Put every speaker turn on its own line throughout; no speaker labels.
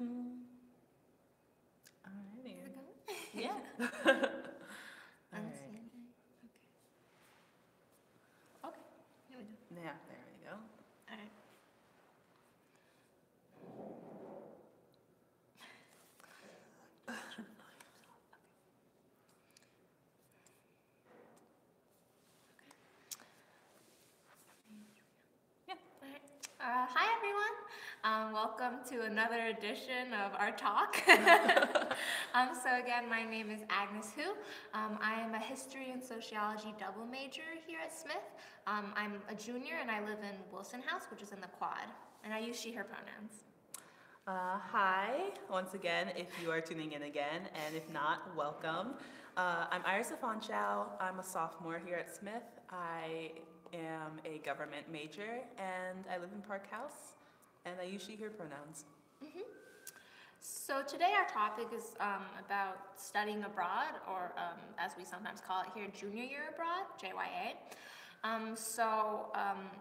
Alrighty.
Is it going?
Yeah.
I don't
Alright.
see anything. Okay. Okay. Here we go.
Yeah, there we go.
All right.
Yeah.
Hi everyone. Welcome to another edition of our talk. So again, my name is Agnes Hu. I am a history and sociology double major here at Smith. I'm a junior and I live in Wilson House, which is in the Quad. And I use she, her pronouns.
Hi, once again, if you are tuning in again, and if not, welcome. I'm Iris Agnes. I'm a sophomore here at Smith. I am a government major, and I live in Park House, and I use she, her pronouns.
So today our topic is about studying abroad, or as we sometimes call it here, junior year abroad, JYA.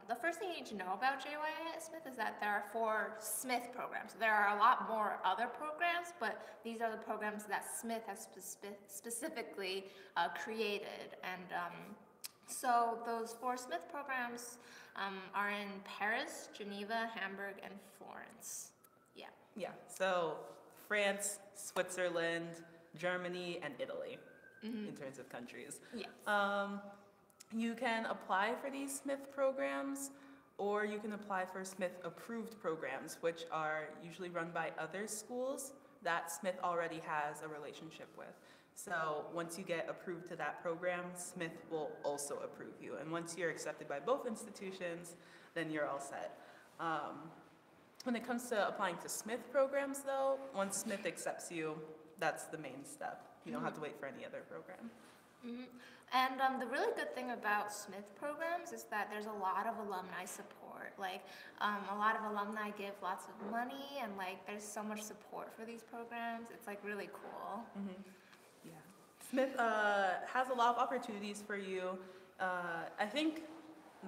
The first thing you need to know about JYA at Smith is that there are 4 Smith programs. There are a lot more other programs, but these are the programs that Smith has specifically created. And so those 4 Smith programs are in Paris, Geneva, Hamburg, and Florence. Yeah.
Yeah, so France, Switzerland, Germany, and Italy in terms of countries.
Yes.
You can apply for these Smith programs, or you can apply for Smith-approved programs, which are usually run by other schools that Smith already has a relationship with. So once you get approved to that program, Smith will also approve you. And once you're accepted by both institutions, then you're all set. When it comes to applying to Smith programs, though, once Smith accepts you, that's the main step. You don't have to wait for any other program.
And the really good thing about Smith programs is that there's a lot of alumni support. Like, a lot of alumni give lots of money, and like, there's so much support for these programs. It's like really cool.
Yeah. Smith has a lot of opportunities for you. I think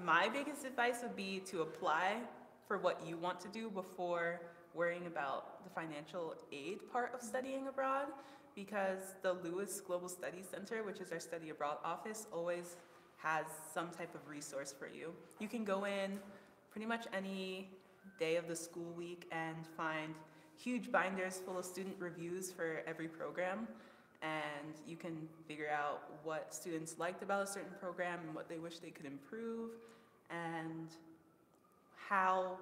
my biggest advice would be to apply for what you want to do before worrying about the financial aid part of studying abroad, because the Lewis Global Studies Center, which is our study abroad office, always has some type of resource for you. You can go in pretty much any day of the school week and find huge binders full of student reviews for every program, and you can figure out what students liked about a certain program and what they wish they could improve, and how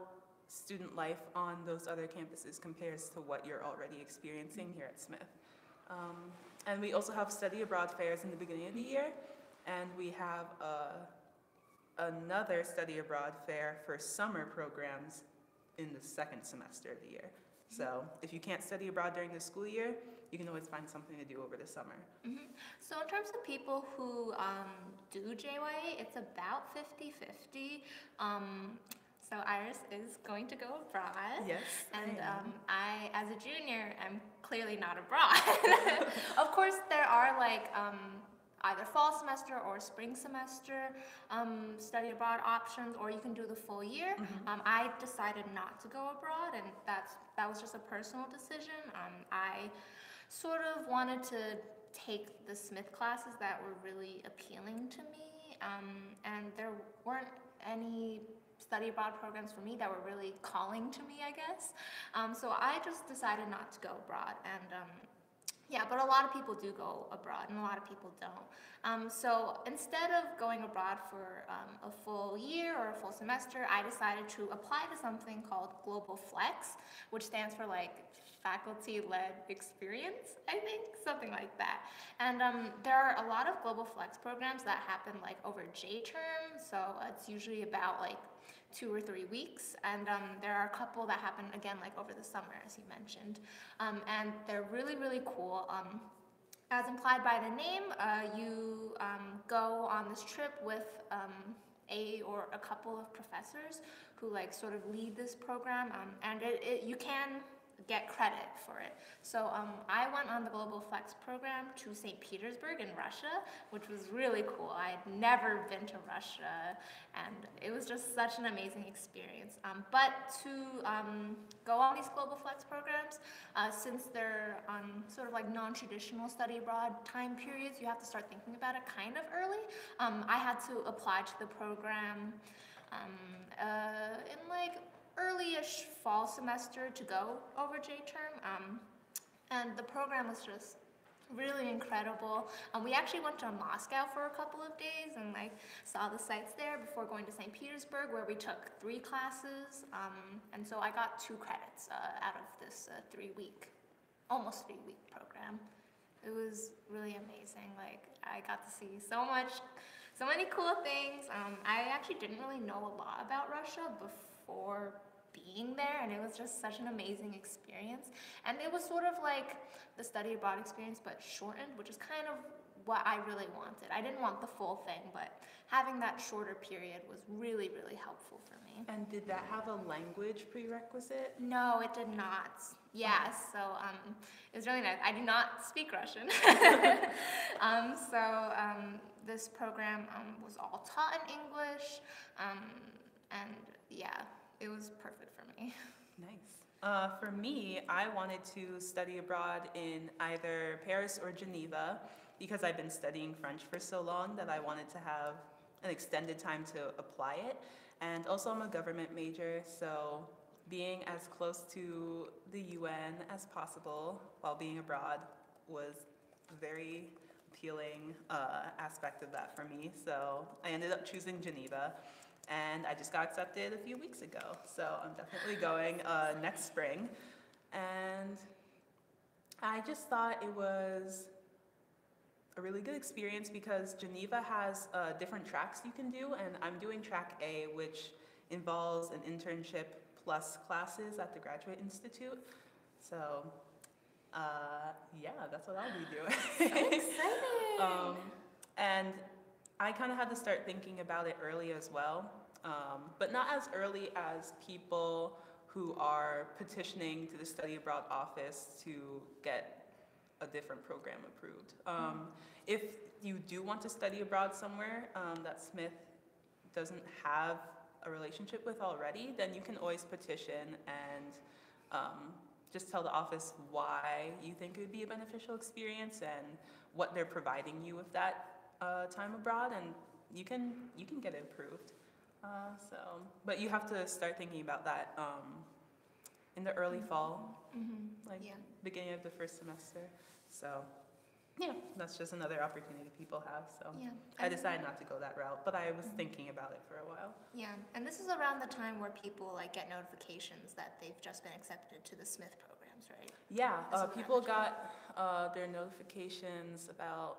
student life on those other campuses compares to what you're already experiencing here at Smith. And we also have study abroad fairs in the beginning of the year, and we have another study abroad fair for summer programs in the second semester of the year. So if you can't study abroad during the school year, you can always find something to do over the summer.
So in terms of people who do JYA, it's about 50-50. So Iris is going to go abroad.
Yes.
And I, as a junior, am clearly not abroad. Of course, there are like either fall semester or spring semester study abroad options, or you can do the full year. I decided not to go abroad, and that was just a personal decision. I sort of wanted to take the Smith classes that were really appealing to me, and there weren't any study abroad programs for me that were really calling to me, I guess. So I just decided not to go abroad, and yeah, but a lot of people do go abroad, and a lot of people don't. So instead of going abroad for a full year or a full semester, I decided to apply to something called Global Flex, which stands for like faculty-led experience, I think, something like that. And there are a lot of Global Flex programs that happen like over J-term, so it's usually about like 2 or 3 weeks, and there are a couple that happen again like over the summer, as you mentioned, and they're really, really cool. As implied by the name, you go on this trip with a or a couple of professors who like sort of lead this program, and you can get credit for it. So I went on the Global Flex program to St. Petersburg in Russia, which was really cool. I'd never been to Russia, and it was just such an amazing experience. But to go on these Global Flex programs, since they're sort of like non-traditional study abroad time periods, you have to start thinking about it kind of early. I had to apply to the program in like early-ish fall semester to go over J-term, and the program was just really incredible. We actually went to Moscow for a couple of days and like saw the sites there before going to St. Petersburg, where we took 3 classes, and so I got 2 credits out of this almost 3-week program. It was really amazing. Like, I got to see so many cool things. I actually didn't really know a lot about Russia before being there, and it was just such an amazing experience. And it was sort of like the study abroad experience, but shortened, which is kind of what I really wanted. I didn't want the full thing, but having that shorter period was really, really helpful for me.
And did that have a language prerequisite?
No, it did not. Yeah, so it was really nice. I do not speak Russian. This program was all taught in English, and yeah, it was perfect for me.
Nice. For me, I wanted to study abroad in either Paris or Geneva because I've been studying French for so long that I wanted to have an extended time to apply it. And also I'm a government major, so being as close to the UN as possible while being abroad was a very appealing aspect of that for me. So I ended up choosing Geneva, and I just got accepted a few weeks ago. So I'm definitely going next spring. And I just thought it was a really good experience because Geneva has different tracks you can do, and I'm doing track A, which involves an internship plus classes at the Graduate Institute. So yeah, that's what I'll be doing.
So exciting!
And I kind of had to start thinking about it early as well, but not as early as people who are petitioning to the study abroad office to get a different program approved. If you do want to study abroad somewhere that Smith doesn't have a relationship with already, then you can always petition and just tell the office why you think it would be a beneficial experience and what they're providing you with that time abroad, and you can get it approved. But you have to start thinking about that in the early fall, beginning of the first semester. So yeah, that's just another opportunity people have. So
yeah.
I decided not to go that route, but I was thinking about it for a while.
Yeah, and this is around the time where people like get notifications that they've just been accepted to the Smith programs, right?
Yeah, people got their notifications about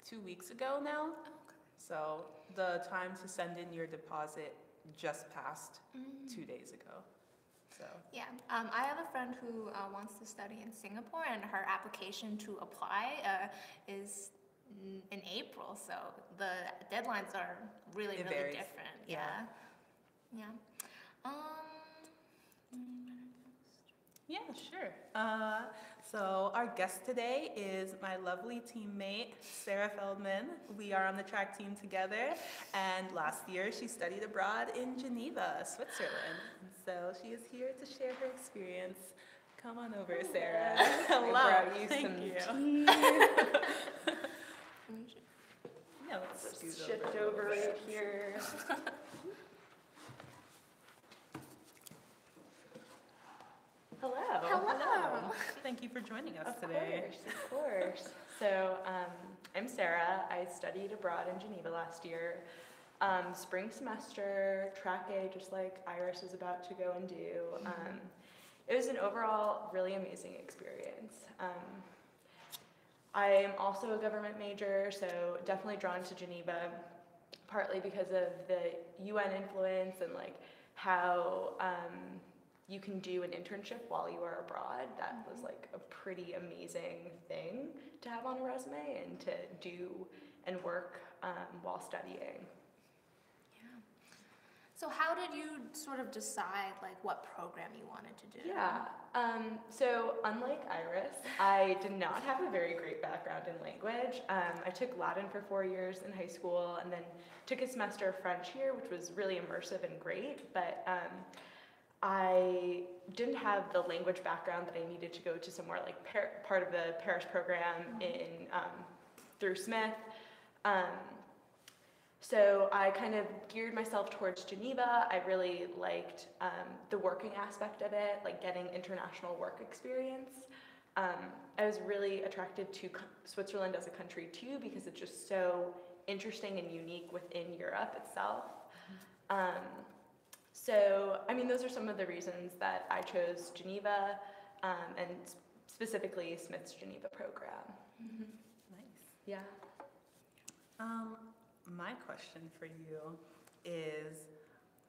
2 weeks ago now.
Oh, okay.
So the time to send in your deposit just passed 2 days ago. So
yeah, I have a friend who wants to study in Singapore, and her application to apply is in April. So the deadlines are really,
It
really
varies.
different.
Yeah.
Yeah.
yeah, sure. So our guest today is my lovely teammate, Sarah Feldman. We are on the track team together, and last year she studied abroad in Geneva, Switzerland. And so she is here to share her experience. Come on over, Sarah. Hello.
I brought you
Thank
some
you.
tea.
Yeah, let's scoot
Shift over right here. Hello.
Hello.
Thank you for joining us
Of
today.
course, of course. So, I'm Sarah. I studied abroad in Geneva last year. Spring semester, track A, just like Iris is about to go and do. It was an overall really amazing experience. I am also a government major, so definitely drawn to Geneva, partly because of the UN influence and like how you can do an internship while you are abroad. That was like a pretty amazing thing to have on a resume and to do and work while studying.
So how did you sort of decide like what program you wanted to do?
Yeah. So unlike Iris, I did not have a very great background in language. I took Latin for 4 years in high school, and then took a semester of French here, which was really immersive and great. But I didn't have the language background that I needed to go to somewhere like part of the Paris program in through Smith. So I kind of geared myself towards Geneva. I really liked the working aspect of it, like getting international work experience. I was really attracted to Switzerland as a country too, because it's just so interesting and unique within Europe itself. So, I mean, those are some of the reasons that I chose Geneva, and specifically Smith's Geneva program.
Nice.
Yeah.
My question for you is,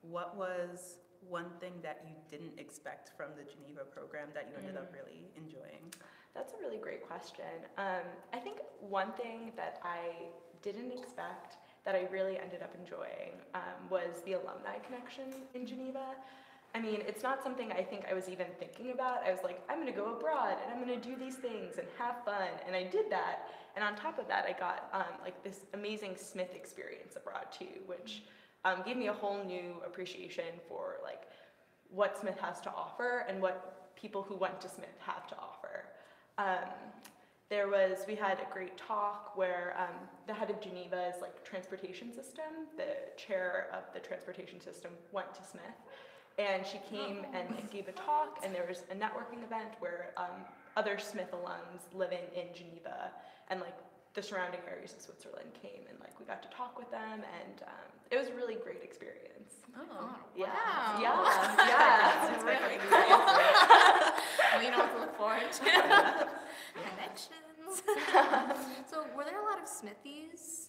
what was one thing that you didn't expect from the Geneva program that you ended up really enjoying?
That's a really great question. I think one thing that I didn't expect that I really ended up enjoying was the alumni connection in Geneva. I mean, it's not something I think I was even thinking about. I was like, I'm gonna go abroad and I'm gonna do these things and have fun, and I did that. And on top of that, I got like this amazing Smith experience abroad too, which gave me a whole new appreciation for like what Smith has to offer and what people who went to Smith have to offer. We had a great talk where the head of Geneva's like transportation system, the chair of the transportation system, went to Smith, and she came and like gave a talk, and there was a networking event where other Smith alums living in Geneva and like the surrounding areas of Switzerland came, and like we got to talk with them, and it was a really great experience.
Oh,
Yeah.
wow.
Yeah.
That's really cool. Well, you know what to look forward to. Connections. So were there a lot of Smithies?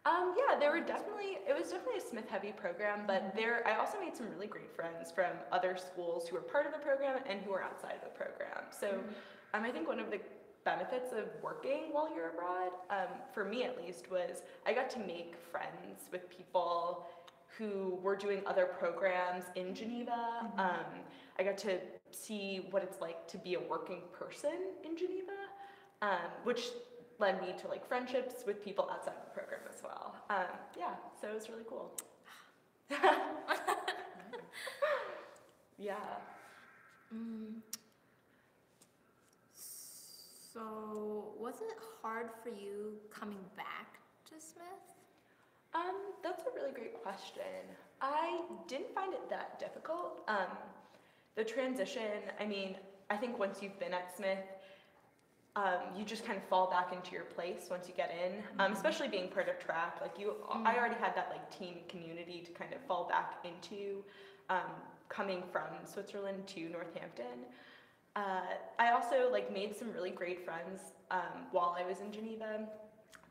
Yeah, it was definitely a Smith heavy program, but I also made some really great friends from other schools who were part of the program and who were outside of the program. So I think one of the benefits of working while you're abroad, for me at least, was I got to make friends with people who were doing other programs in Geneva. I got to see what it's like to be a working person in Geneva, which led me to like friendships with people outside of the program as well. Yeah, so it was really cool. Yeah.
So was it hard for you coming back to Smith?
That's a really great question. I didn't find it that difficult. The transition, I mean, I think once you've been at Smith, you just kind of fall back into your place once you get in, especially being part of track. Like I already had that like team community to kind of fall back into, coming from Switzerland to Northampton. I also like made some really great friends while I was in Geneva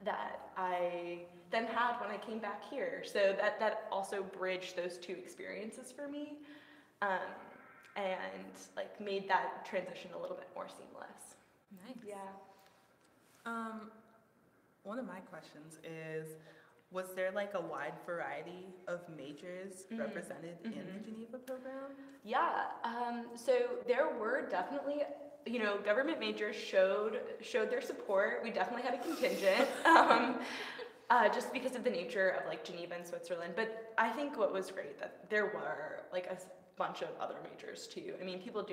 that I then had when I came back here. So that also bridged those two experiences for me, and like made that transition a little bit more seamless.
Nice.
Yeah.
One of my questions is, was there like a wide variety of majors represented in the Geneva program?
Yeah. So there were definitely, government majors showed their support. We definitely had a contingent, just because of the nature of like Geneva and Switzerland. But I think what was great that there were like a bunch of other majors too. I mean, people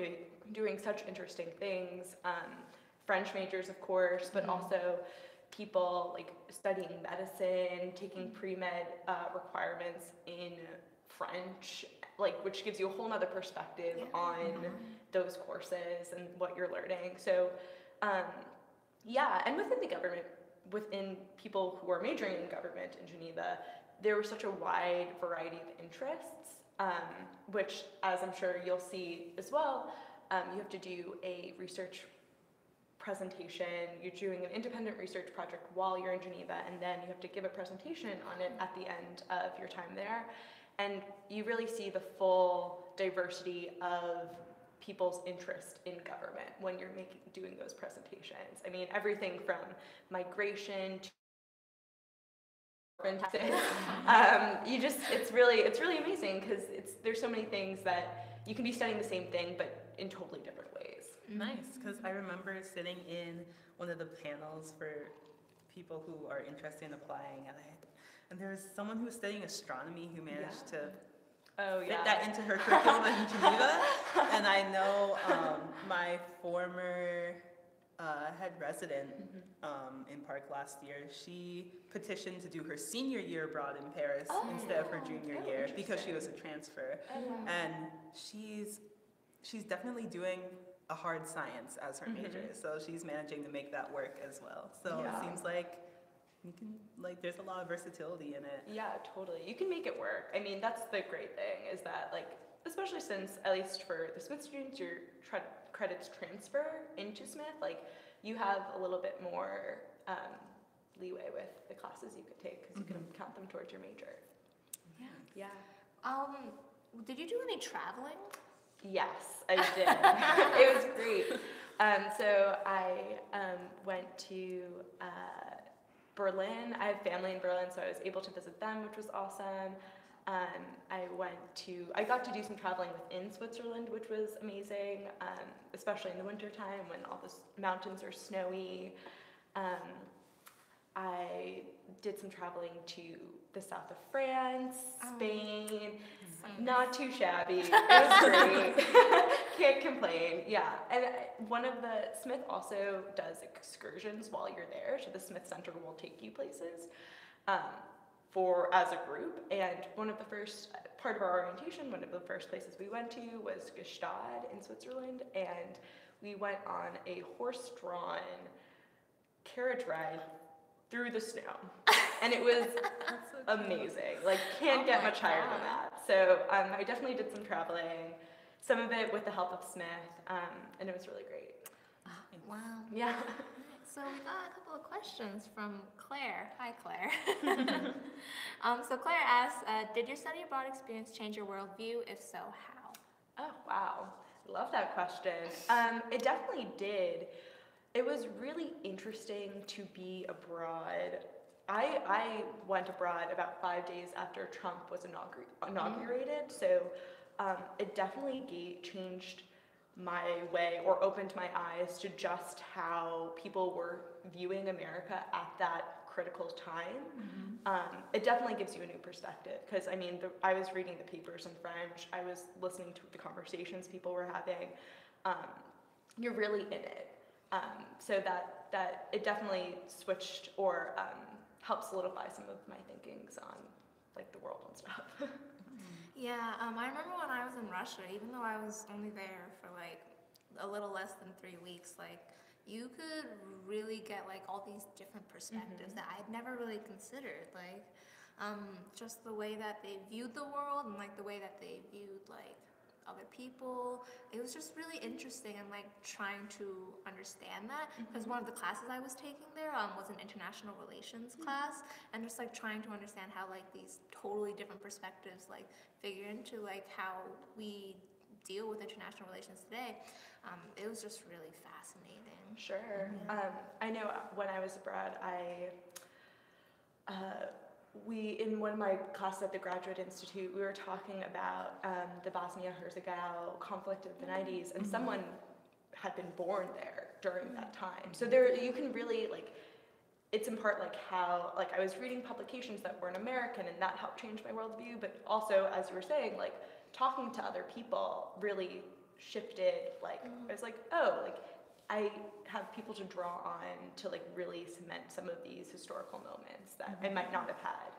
doing such interesting things. French majors, of course, but also people like studying medicine, taking pre-med requirements in French, like which gives you a whole nother perspective on those courses and what you're learning. So yeah, and within the government, within people who are majoring in government in Geneva, there was such a wide variety of interests, which, as I'm sure you'll see as well, you have to do a research presentation. You're doing an independent research project while you're in Geneva, and then you have to give a presentation on it at the end of your time there. And you really see the full diversity of people's interest in government when you're doing those presentations. I mean, everything from migration fantastic. It's really amazing because there's so many things that you can be studying the same thing, but in totally different ways.
Nice, because I remember sitting in one of the panels for people who are interested in applying, and there was someone who was studying astronomy who managed to fit that into her curriculum in Geneva. And I know my former head resident in Park last year, she petitioned to do her senior year abroad in Paris instead of her junior year because she was a transfer. And she's definitely doing a hard science as her major, so she's managing to make that work as well. So it seems like you can, like, there's a lot of versatility in it.
Yeah, totally. You can make it work. I mean, that's the great thing is that, like, especially since, at least for the Smith students, your credits transfer into Smith, like, you have a little bit more leeway with the classes you could take because you can count them towards your major. Yeah.
Did you do any traveling?
Yes, I did. It was great. So I went to Berlin. I have family in Berlin, so I was able to visit them, which was awesome. I got to do some traveling within Switzerland, which was amazing, especially in the wintertime when all the mountains are snowy. I did some traveling to the south of France, Spain. Not too shabby. It was great. Can't complain. Yeah. And Smith also does excursions while you're there. So the Smith Center will take you places as a group. And part of our orientation, one of the first places we went to was Gstaad in Switzerland. And we went on a horse-drawn carriage ride through the snow. And it was amazing. Like, can't get much higher than that. So I definitely did some traveling, some of it with the help of Smith, and it was really great.
Wow.
Yeah.
So we got a couple of questions from Claire. Hi, Claire. So Claire asks, did your study abroad experience change your worldview? If so, how?
Oh, wow. Love that question. It definitely did. It was really interesting to be abroad. I went abroad about 5 days after Trump was inaugurated, so it definitely changed my way or opened my eyes to just how people were viewing America at that critical time. It definitely gives you a new perspective because, I mean, I was reading the papers in French, I was listening to the conversations people were having. You're really in it. So that it definitely switched or helped solidify some of my thinkings on, like, the world and stuff.
Yeah, I remember when I was in Russia, even though I was only there for like a little less than 3 weeks, like, you could really get like all these different perspectives that I'd never really considered, like just the way that they viewed the world and like the way that they viewed like other people. It was just really interesting and like trying to understand that because one of the classes I was taking there was an international relations class, and just like trying to understand how like these totally different perspectives like figure into like how we deal with international relations today. It was just really fascinating.
Sure. I know when I was abroad, in one of my classes at the Graduate Institute, we were talking about the Bosnia-Herzegovina conflict of the 90s, and someone had been born there during that time. So you can really, like, it's in part like how, like, I was reading publications that weren't American, and that helped change my worldview, but also, as you were saying, like, talking to other people really shifted, like, I was like, oh, like, I have people to draw on to like really cement some of these historical moments that I might not have had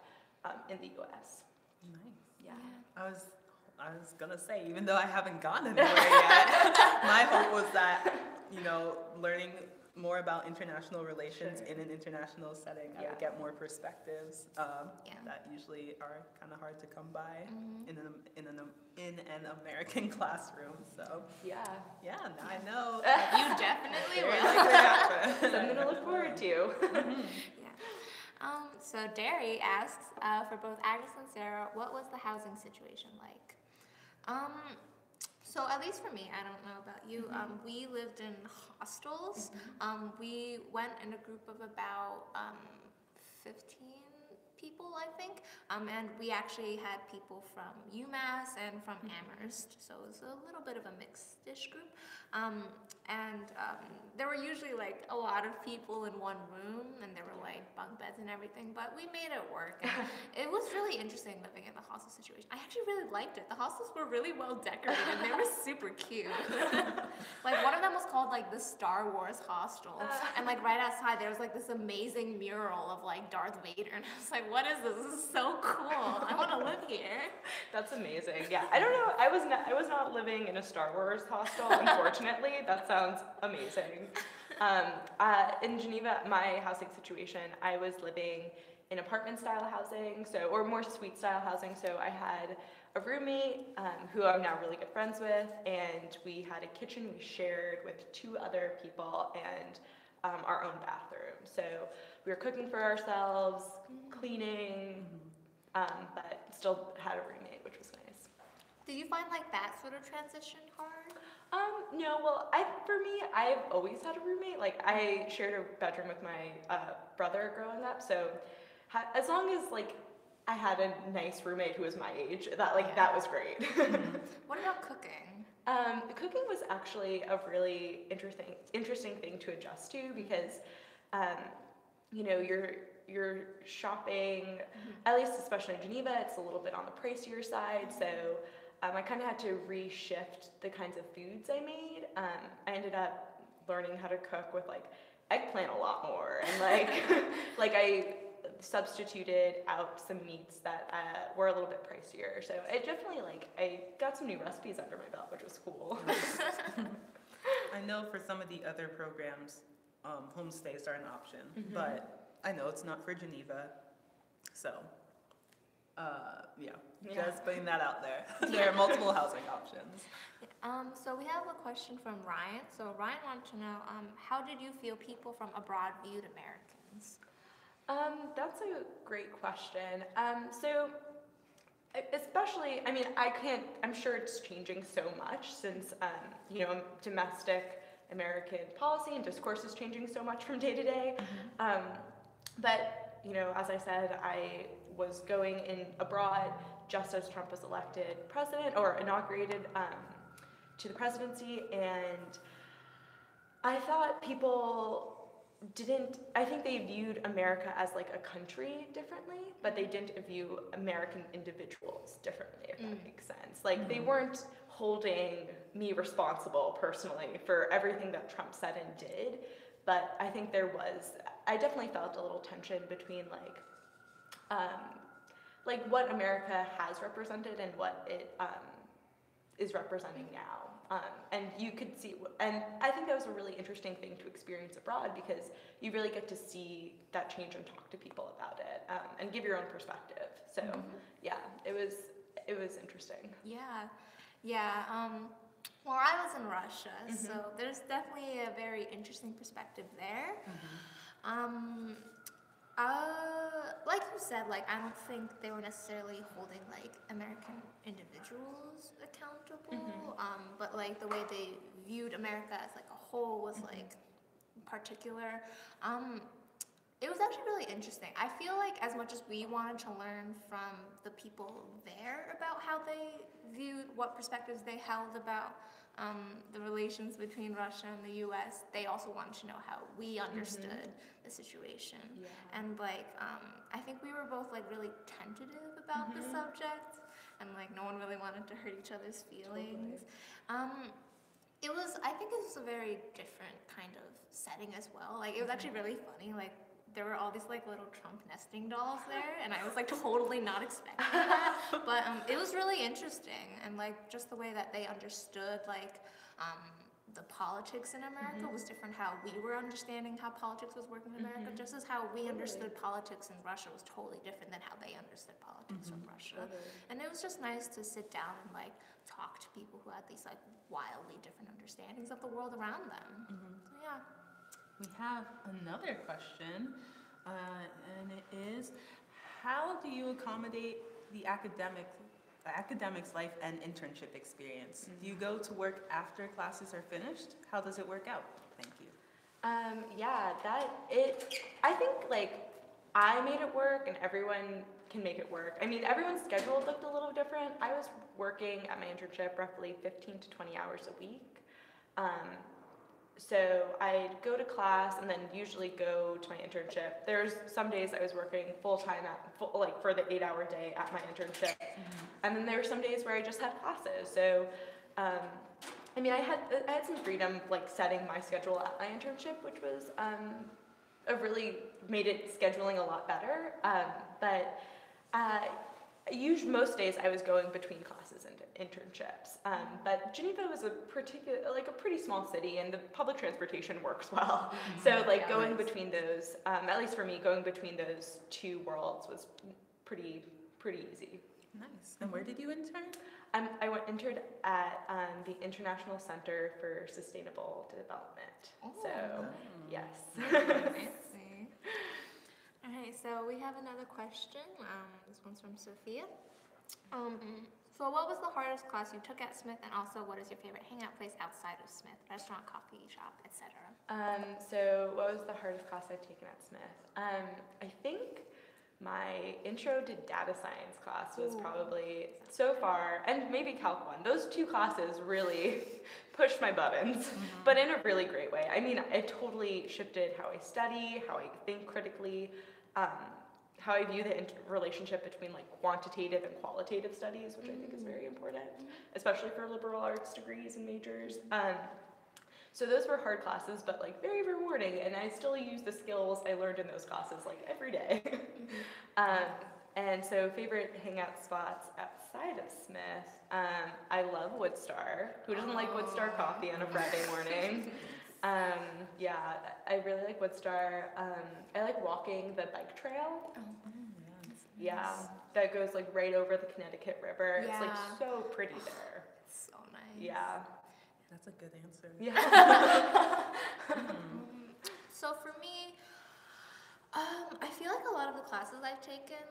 in the U.S.
Nice.
Yeah.
I was gonna say, even though I haven't gone anywhere yet, my hope was that, you know, learning more about international relations in an international setting, I would get more perspectives that usually are kind of hard to come by in an American classroom. So now I know.
You definitely will.
Something to look forward to.
So Derry asks, for both Agnes and Sarah, what was the housing situation like? So at least for me, I don't know about you, we lived in hostels. We went in a group of about 15 people, I think. And we actually had people from UMass and from Amherst, so it was a little bit of a mixed-ish group. There were usually like a lot of people in one room, and there were like bunk beds and everything, but we made it work. And it was really interesting living in the hostel situation. I actually really liked it. The hostels were really well decorated, and they were super cute. Like one of them was called like the Star Wars hostel, and like right outside there was like this amazing mural of like Darth Vader, and I was like, what is this? This is so cool. I want to live here.
That's amazing. Yeah, I don't know. I was not living in a Star Wars hostel, unfortunately. That sounds amazing. In Geneva, my housing situation, I was living in apartment-style housing, or more suite-style housing. So I had a roommate who I'm now really good friends with, and we had a kitchen we shared with 2 other people and our own bathroom. So we were cooking for ourselves, cleaning, but still had a roommate, which was nice.
Did you find like that sort of transition hard?
No, well, for me, I've always had a roommate. Like, I shared a bedroom with my brother growing up, so as long as, like, I had a nice roommate who was my age, that was great.
What about cooking?
Cooking was actually a really interesting thing to adjust to because, you know, you're shopping, at least especially in Geneva, it's a little bit on the pricier side, so I kind of had to reshift the kinds of foods I made. I ended up learning how to cook with like eggplant a lot more, and like I substituted out some meats that were a little bit pricier. So it definitely I got some new recipes under my belt, which was cool.
I know for some of the other programs, homestays are an option, but I know it's not for Geneva, so. Just putting that out there. There are multiple housing options.
So we have a question from Ryan. So Ryan wanted to know, how did you feel people from abroad viewed Americans?
That's a great question. So especially, I mean, I'm sure it's changing so much since, you know, domestic American policy and discourse is changing so much from day to day. But, you know, as I said, I was going abroad just as Trump was elected president or inaugurated to the presidency, and I thought I think they viewed America as like a country differently, but they didn't view American individuals differently, if that makes sense. Like they weren't holding me responsible personally for everything that Trump said and did, but I think I definitely felt a little tension between like what America has represented and what it is representing now. And you could see, and I think that was a really interesting thing to experience abroad because you really get to see that change and talk to people about it and give your own perspective. So yeah, it was interesting.
Yeah. Well, I was in Russia, so there's definitely a very interesting perspective there. Like you said, I don't think they were necessarily holding American individuals accountable, but the way they viewed America as a whole was particular. It was actually really interesting. I feel as much as we wanted to learn from the people there about how they viewed, what perspectives they held about the relations between Russia and the U.S., they also wanted to know how we understood the situation. Yeah. And I think we were both really tentative about the subject, and no one really wanted to hurt each other's feelings. Totally. I think it was a very different kind of setting as well. It was actually really funny. There were all these little Trump nesting dolls there, and I was totally not expecting that. But it was really interesting, and just the way that they understood the politics in America was different. How we were understanding how politics was working in America, just as how we understood politics in Russia was totally different than how they understood politics from Russia. And it was just nice to sit down and talk to people who had these wildly different understandings of the world around them. So yeah.
We have another question, and it is, how do you accommodate the academics life and internship experience? Do you go to work after classes are finished? How does it work out? Thank you.
I think I made it work, and everyone can make it work. I mean, everyone's schedule looked a little different. I was working at my internship roughly 15 to 20 hours a week. So I'd go to class and then usually go to my internship. There's some days I was working full-time like for the 8-hour day at my internship. And then there were some days where I just had classes. So, I mean, I had some freedom like setting my schedule at my internship, which was really made it scheduling a lot better. But most days I was going between classes and internships. But Geneva was a pretty small city, and the public transportation works well. So like going between those, at least for me, going between those two worlds was pretty easy.
Nice. And where did you intern?
I interned at the International Center for Sustainable Development. So, yes.
Fancy. All right, so we have another question. This one's from Sophia. So what was the hardest class you took at Smith, and also what is your favorite hangout place outside of Smith? Restaurant, coffee shop, etc.
So what was the hardest class I've taken at Smith? I think my intro to data science class was probably, so far, and maybe Calc 1, those two classes really pushed my buttons, but in a really great way. I mean, it totally shifted how I study, how I think critically, how I view the relationship between like quantitative and qualitative studies, which I think is very important, especially for liberal arts degrees and majors. So those were hard classes, but like very rewarding, and I still use the skills I learned in those classes like every day. And so favorite hangout spots outside of Smith, I love Woodstar. Who doesn't like Woodstar coffee on a Friday morning? Yeah, I really like Woodstar. I like walking the bike trail. Yeah, that goes like right over the Connecticut River. It's like so pretty there.
So nice.
Yeah.
That's a good answer.
Yeah.
So for me, I feel like a lot of the classes I've taken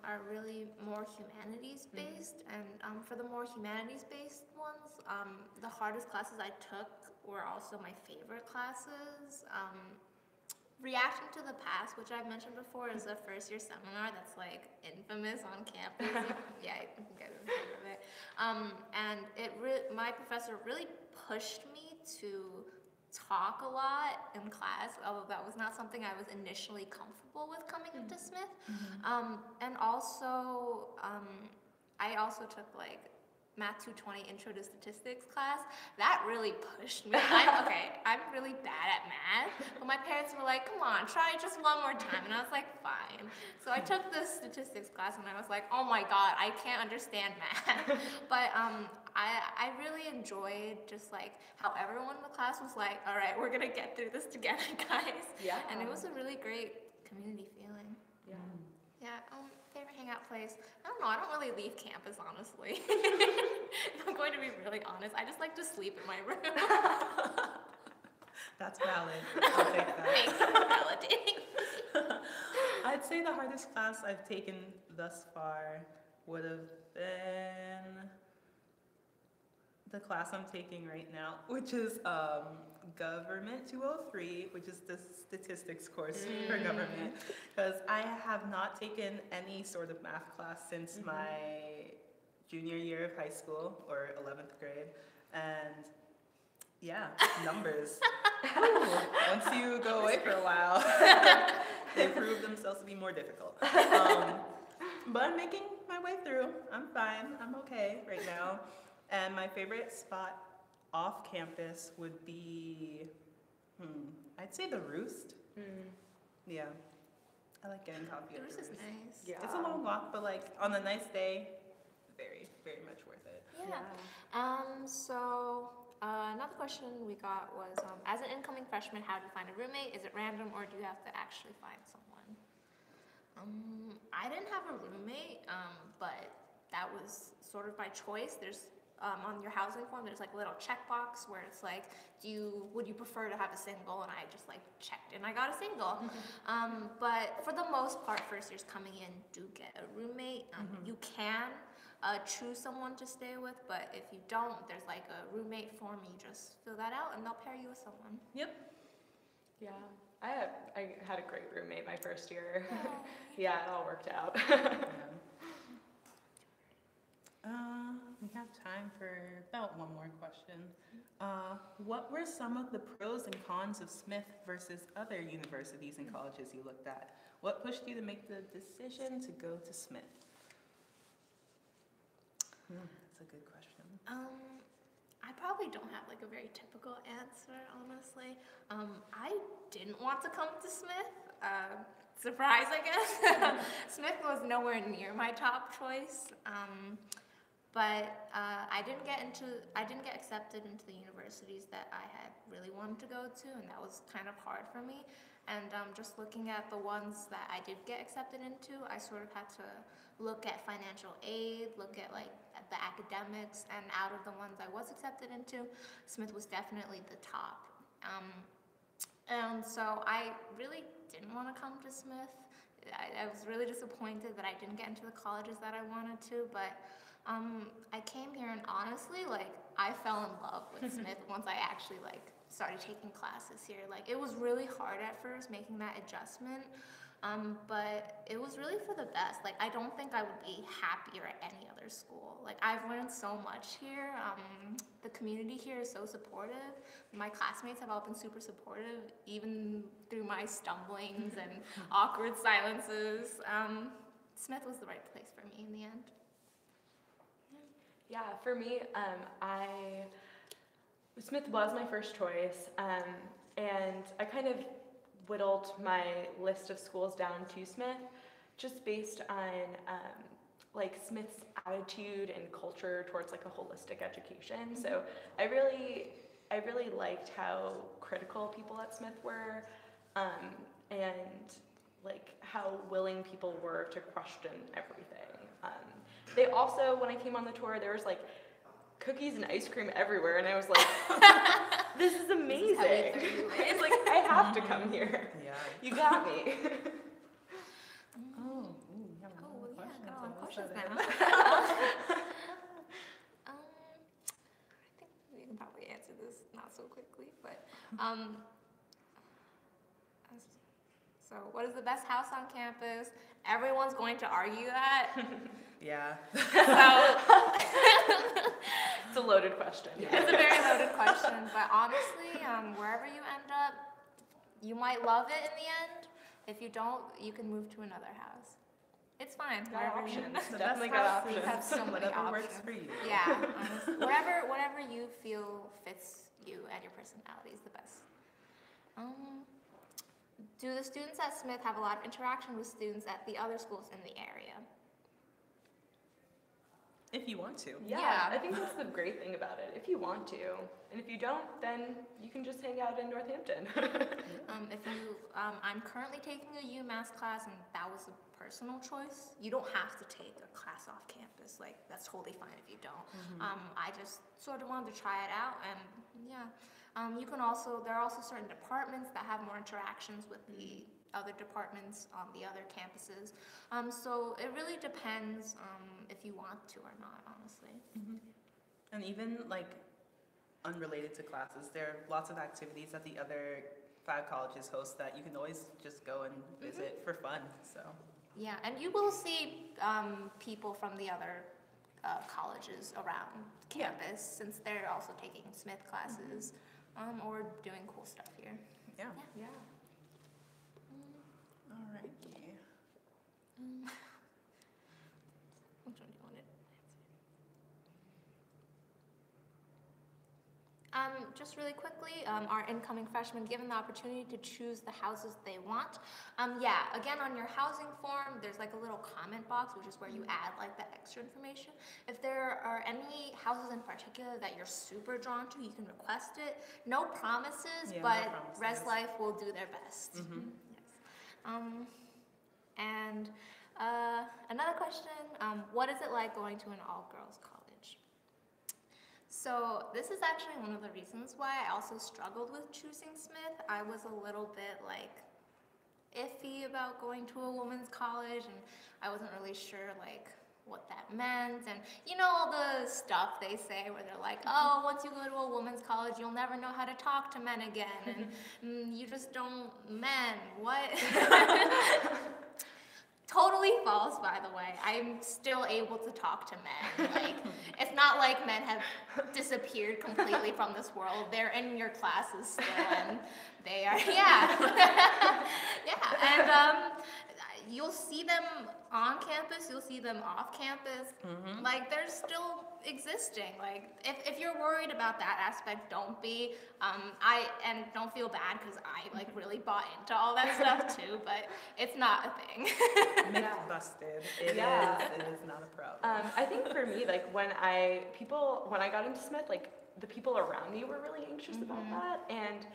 are really more humanities based, and for the more humanities based ones, the hardest classes I took were also my favorite classes. Reaction to the Past, which I've mentioned before, is a first year seminar that's like infamous on campus. Yeah, I think you guys have heard of it. And my professor really pushed me to talk a lot in class, although that was not something I was initially comfortable with coming into Smith. And also, I also took like Math 220 Intro to Statistics class. That really pushed me. I'm really bad at math, but my parents were like, come on, try just one more time. And I was like, fine. So I took this statistics class and I was like, oh my God, I can't understand math. But I really enjoyed just like how everyone in the class was like, all right, we're gonna get through this together, guys. Yeah. And it was a really great community feeling. Yeah. Yeah. Favorite hangout place? I don't know. I don't really leave campus, honestly. If I'm going to be really honest, I just like to sleep in my room.
That's valid. I'll take that.
Thanks for validating.
I'd say the hardest class I've taken thus far would have been the class I'm taking right now, which is Government 203, which is the statistics course for government, because I have not taken any sort of math class since my junior year of high school, or 11th grade, and yeah, numbers. Once you go away for a while, they prove themselves to be more difficult. But I'm making my way through. I'm fine. I'm okay right now. And my favorite spot off campus would be, I'd say the Roost. Yeah, I like getting coffee at the Roost.
This is nice.
Yeah.
It's a long walk, but like on a nice day, very, very much worth it.
Yeah. So another question we got was, as an incoming freshman, how do you find a roommate? Is it random, or do you have to actually find someone? I didn't have a roommate, but that was sort of by choice. There's on your housing form, there's like a little checkbox where it's like, would you prefer to have a single? And I just like checked and I got a single. But for the most part, first years coming in do get a roommate. You can choose someone to stay with, but if you don't, there's like a roommate form. You just fill that out and they'll pair you with someone.
Yep.
Yeah, I had a great roommate my first year.
Yay.
Yeah, it all worked out.
We have time for about one more question. What were some of the pros and cons of Smith versus other universities and colleges you looked at? What pushed you to make the decision to go to Smith? That's a good question.
I probably don't have like a very typical answer, honestly. I didn't want to come to Smith. Surprise, I guess. Smith was nowhere near my top choice. But I didn't get accepted into the universities that I had really wanted to go to, and that was kind of hard for me. And just looking at the ones that I did get accepted into, I sort of had to look at financial aid, look at like at the academics, and out of the ones I was accepted into, Smith was definitely the top. And so I really didn't want to come to Smith. I was really disappointed that I didn't get into the colleges that I wanted to, but I came here and honestly, like, I fell in love with Smith once I actually like started taking classes here. Like, it was really hard at first making that adjustment, but it was really for the best. Like, I don't think I would be happier at any other school. Like, I've learned so much here. The community here is so supportive. My classmates have all been super supportive, even through my stumblings and awkward silences. Smith was the right place for me in the end.
Yeah, for me, Smith was my first choice, and I kind of whittled my list of schools down to Smith, just based on like Smith's attitude and culture towards like a holistic education. So I really liked how critical people at Smith were, and like how willing people were to question everything. They also, when I came on the tour, there was like cookies and ice cream everywhere, and I was like, this is amazing. It's like, I have to come here.
Yeah.
You got me.
Oh, we have another question.
Yeah, go on,
So what's
questions
that?
now. I think we can probably answer this not so quickly, but so what is the best house on campus? Everyone's going to argue that.
Yeah.
It's a loaded question.
It's a very loaded question, but honestly, wherever you end up, you might love it in the end. If you don't, you can move to another house. It's fine.
Got
Wherever you
options.
The
Definitely
best
got
house
options.
You have so many
Whatever
options.
works for you.
Yeah, honestly. Whatever you feel fits you and your personality is the best. Do the students at Smith have a lot of interaction with students at the other schools in the area?
If you want to.
Yeah, I think that's the great thing about it. If you want to, and if you don't, then you can just hang out in Northampton.
I'm currently taking a UMass class, and that was a personal choice. You don't have to take a class off campus. Like, that's totally fine if you don't. I just sort of wanted to try it out, and yeah. There are also certain departments that have more interactions with the other departments on the other campuses. So it really depends if you want to or not, honestly.
And even like unrelated to classes, there are lots of activities that the other 5 colleges host that you can always just go and visit for fun. So
Yeah, and you will see people from the other colleges around campus since they're also taking Smith classes or doing cool stuff here.
yeah.
Yeah.
All right.
Which one do you want to answer? Just really quickly, our incoming freshmen given the opportunity to choose the houses they want. Again, on your housing form, there's like a little comment box, which is where you add like the extra information. If there are any houses in particular that you're super drawn to, you can request it. No promises,
Yeah, no
but
promises.
Res Life will do their best. Yes. And another question, what is it like going to an all-girls college? So this is actually one of the reasons why I also struggled with choosing Smith. I was a little bit like iffy about going to a women's college, and I wasn't really sure like what that meant, and you know all the stuff they say where they're like, oh, once you go to a women's college, you'll never know how to talk to men again, and you just don't, men, what? Totally false, by the way. I'm still able to talk to men. Like, it's not like men have disappeared completely from this world. They're in your classes still, and they are, yeah. Yeah, and you'll see them on campus, you'll see them off campus. Like, they're still existing. Like, if you're worried about that aspect, don't be. And don't feel bad, because I, like, really bought into all that stuff, too, but it's not a thing.
Myth busted. It is not a problem.
I think for me, like, when I got into Smith, like, the people around me were really anxious about that, and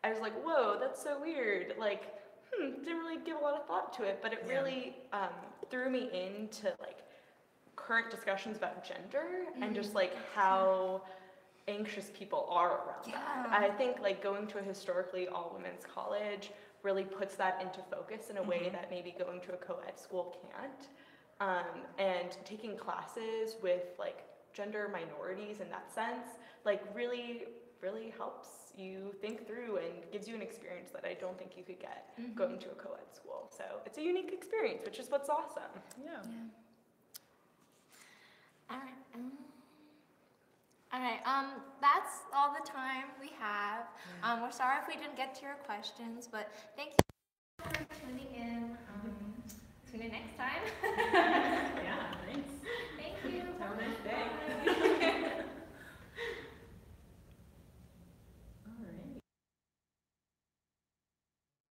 I was like, whoa, that's so weird. Like, didn't really give a lot of thought to it, but it really threw me into, like, current discussions about gender and just, like, how anxious people are around that. I think, like, going to a historically all-women's college really puts that into focus in a way that maybe going to a co-ed school can't. And taking classes with, like, gender minorities in that sense, like, really helps you think through and gives you an experience that I don't think you could get going to a co-ed school. So it's a unique experience, which is what's awesome.
Yeah.
All right. That's all the time we have. We're sorry if we didn't get to your questions, but thank you for tuning in. Tune in next time.
Yeah.